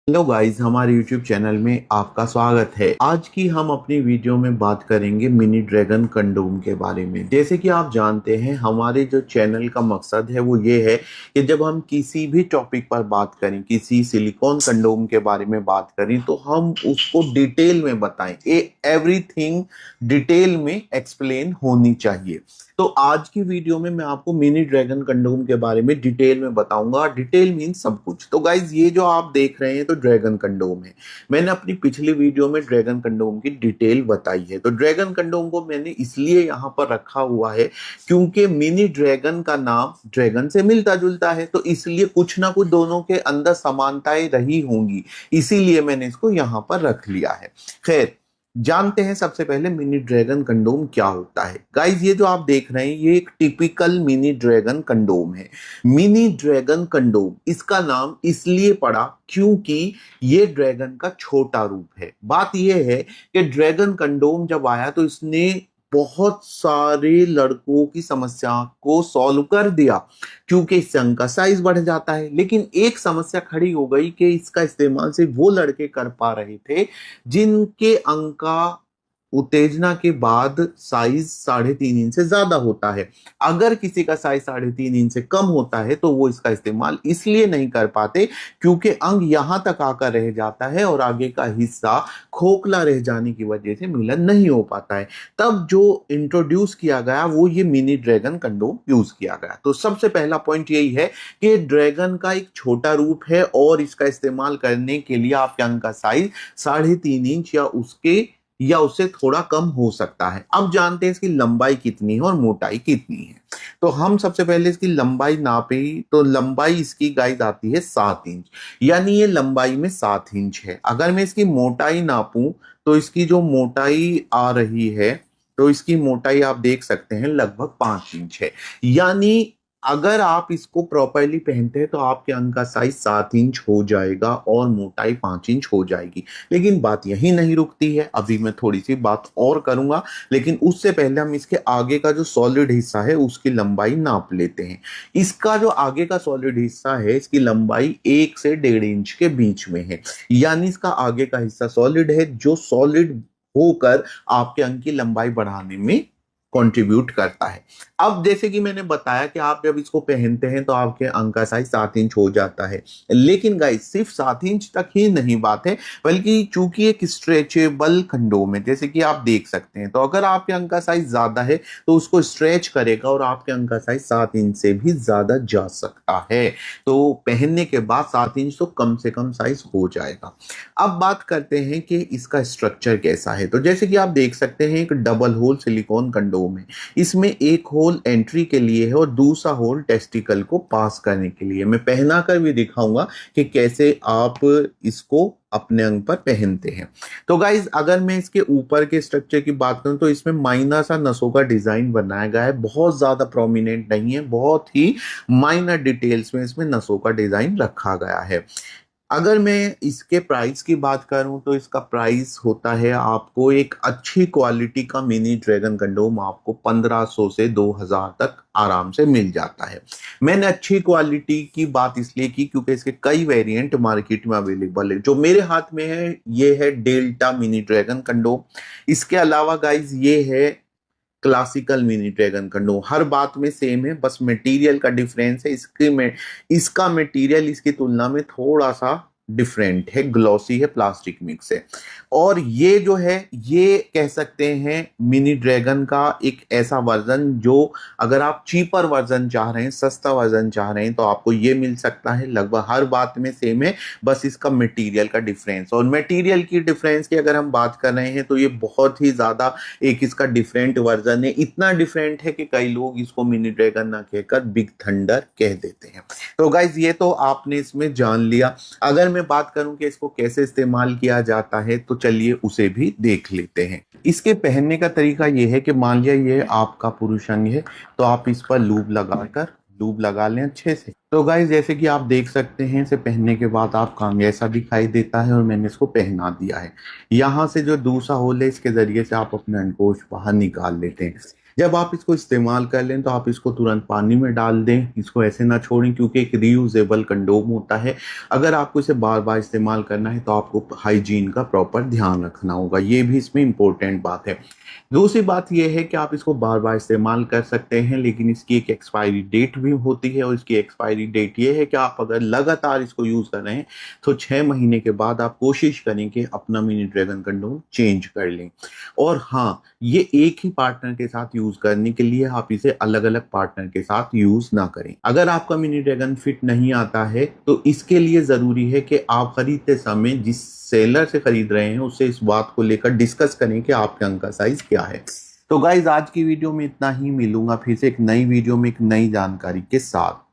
Hello guys, हमारे YouTube channel में आपका स्वागत है। आज की हम अपनी वीडियो में बात करेंगे मिनी ड्रैगन कंडोम के बारे में। जैसे कि आप जानते हैं, हमारे जो चैनल का मकसद है वो ये है कि जब हम किसी भी टॉपिक पर बात करें, किसी सिलिकॉन कंडोम के बारे में बात करें, तो हम उसको डिटेल में बताएं। एवरीथिंग डिटेल में एक्सप्लेन होनी चाहिए। तो आज की वीडियो में मैं आपको मिनी ड्रैगन कंडोम के बारे में डिटेल में बताऊंगा। डिटेल मीन सब कुछ। तो गाइज, ये जो आप देख रहे हैं तो ड्रैगन कंडोम है। मैंने अपनी पिछली वीडियो में ड्रैगन कंडोम की डिटेल बताई है। तो ड्रैगन कंडोम को मैंने इसलिए यहाँ पर रखा हुआ है क्योंकि मिनी ड्रैगन का नाम ड्रैगन से मिलता जुलता है, तो इसलिए कुछ ना कुछ दोनों के अंदर समानताएं रही होंगी, इसीलिए मैंने इसको यहाँ पर रख लिया है। खैर, जानते हैं सबसे पहले मिनी ड्रैगन कंडोम क्या होता है। गाइस, ये जो आप देख रहे हैं ये एक टिपिकल मिनी ड्रैगन कंडोम है। मिनी ड्रैगन कंडोम इसका नाम इसलिए पड़ा क्योंकि ये ड्रैगन का छोटा रूप है। बात ये है कि ड्रैगन कंडोम जब आया तो इसने बहुत सारे लड़कों की समस्या को सॉल्व कर दिया, क्योंकि इससे अंग का साइज बढ़ जाता है। लेकिन एक समस्या खड़ी हो गई कि इसका इस्तेमाल सिर्फ वो लड़के कर पा रहे थे जिनके अंग का उत्तेजना के बाद साइज 3.5 इंच से ज्यादा होता है। अगर किसी का साइज 3.5 इंच से कम होता है तो वो इसका इस्तेमाल इसलिए नहीं कर पाते क्योंकि अंग यहां तक आकर रह जाता है और आगे का हिस्सा खोखला रह जाने की वजह से मिलन नहीं हो पाता है। तब जो इंट्रोड्यूस किया गया वो ये मिनी ड्रैगन कंडोम यूज किया गया। तो सबसे पहला पॉइंट यही है कि ड्रैगन का एक छोटा रूप है और इसका इस्तेमाल करने के लिए आपके अंग का साइज 3.5 इंच या उससे थोड़ा कम हो सकता है। अब जानते हैं इसकी लंबाई कितनी है और मोटाई कितनी है। तो हम सबसे पहले इसकी लंबाई नापे तो लंबाई इसकी गाइस आती है 7 इंच, यानी ये लंबाई में 7 इंच है। अगर मैं इसकी मोटाई नापूं तो इसकी जो मोटाई आ रही है, तो इसकी मोटाई आप देख सकते हैं लगभग 5 इंच है। यानी अगर आप इसको प्रॉपरली पहनते हैं तो आपके अंग का साइज 7 इंच हो जाएगा और मोटाई 5 इंच हो जाएगी। लेकिन बात यही नहीं रुकती है, अभी मैं थोड़ी सी बात और करूंगा, लेकिन उससे पहले हम इसके आगे का जो सॉलिड हिस्सा है उसकी लंबाई नाप लेते हैं। इसका जो आगे का सॉलिड हिस्सा है इसकी लंबाई 1 से 1.5 इंच के बीच में है। यानी इसका आगे का हिस्सा सॉलिड है, जो सॉलिड होकर आपके अंग की लंबाई बढ़ाने में कंट्रीब्यूट करता है। अब जैसे कि मैंने बताया कि आप जब इसको पहनते हैं तो आपके अंग का साइज 7 इंच हो जाता है। लेकिन गाइस, सिर्फ 7 इंच तक ही नहीं बात है, बल्कि चूंकि एक स्ट्रेचेबल कंडोम है, जैसे कि आप देख सकते हैं, तो अगर आपके अंग का साइज ज्यादा है तो उसको स्ट्रेच करेगा और आपके अंग का साइज 7 इंच से भी ज्यादा जा सकता है। तो पहनने के बाद 7 इंच तो कम से कम साइज हो जाएगा। अब बात करते हैं कि इसका स्ट्रक्चर कैसा है। तो जैसे कि आप देख सकते हैं, एक डबल होल सिलिकॉन कंडोम है। इसमें एक होल एंट्री के लिए है और दूसरा होल टेस्टिकल को पास करने के लिए। मैं पहना कर भी दिखाऊंगा कि कैसे आप इसको अपने अंग पर पहनते हैं। तो गाइज, अगर मैं इसके ऊपर के स्ट्रक्चर की बात करूं तो इसमें माइनर सा नसों का डिजाइन बनाया गया है। बहुत ज्यादा प्रोमिनेंट नहीं है, बहुत ही माइनर डिटेल्स में इसमें नसों का डिजाइन रखा गया है। अगर मैं इसके प्राइस की बात करूं तो इसका प्राइस होता है, आपको एक अच्छी क्वालिटी का मिनी ड्रैगन कंडोम आपको 1500 से 2000 तक आराम से मिल जाता है। मैंने अच्छी क्वालिटी की बात इसलिए की क्योंकि इसके कई वेरिएंट मार्केट में अवेलेबल है। जो मेरे हाथ में है ये है डेल्टा मिनी ड्रैगन कंडोम। इसके अलावा गाइज ये है क्लासिकल मिनी ड्रैगन कंडोम। हर बात में सेम है, बस मटेरियल का डिफरेंस है। इसका मटेरियल इसकी तुलना में थोड़ा सा डिफरेंट है, ग्लॉसी है, प्लास्टिक मिक्स है। और ये जो है ये कह सकते हैं मिनी ड्रैगन का एक ऐसा वर्जन जो अगर आप चीपर वर्जन चाह रहे हैं, सस्ता वर्जन चाह रहे हैं, तो आपको ये मिल सकता है। लगभग हर बात में सेम है, बस इसका मटेरियल का डिफरेंस। और मटेरियल की डिफरेंस की अगर हम बात कर रहे हैं तो ये बहुत ही ज्यादा एक इसका डिफरेंट वर्जन है। इतना डिफरेंट है कि कई लोग इसको मिनी ड्रैगन ना कहकर बिग थंडर कह देते हैं। तो गाइज, ये तो आपने इसमें जान लिया। अगर मैं बात करूं कि इसको कैसे इस्तेमाल किया जाता है तो चलिए उसे भी देख लेते हैं। इसके पहनने का तरीका यह है कि मान लिया ये आपका पुरुष अंग है, तो आप इस पर लूब लगा लें अच्छे से। तो गाइस, जैसे कि आप देख सकते हैं, इसे पहनने के बाद आपका अंग ऐसा दिखाई देता है और मैंने इसको पहना दिया है। यहाँ से जो दूसरा होल है इसके जरिए से आप अपने अंडकोश बाहर निकाल लेते हैं। जब आप इसको इस्तेमाल कर लें तो आप इसको तुरंत पानी में डाल दें, इसको ऐसे ना छोड़ें, क्योंकि एक रीयूजेबल कंडोम होता है। अगर आपको इसे बार बार इस्तेमाल करना है तो आपको हाइजीन का प्रॉपर ध्यान रखना होगा, ये भी इसमें इंपॉर्टेंट बात है। दूसरी बात यह है कि आप इसको बार बार इस्तेमाल कर सकते हैं, लेकिन इसकी एक एक्सपायरी डेट भी होती है, और इसकी एक्सपायरी डेट ये है कि आप अगर लगातार इसको यूज़ कर रहे हैं तो 6 महीने के बाद आप कोशिश करें कि अपना मिनी ड्रैगन कंडोम चेंज कर लें। और हाँ, ये एक ही पार्टनर के साथ यूज करने के लिए, आप इसे अलग अलग पार्टनर के साथ यूज ना करें। अगर आपका मिनी ड्रैगन फिट नहीं आता है तो इसके लिए जरूरी है कि आप खरीदते समय जिस सेलर से खरीद रहे हैं उससे इस बात को लेकर डिस्कस करें कि आपके अंग का साइज क्या है। तो गाइज, आज की वीडियो में इतना ही। मिलूंगा फिर से एक नई वीडियो में एक नई जानकारी के साथ।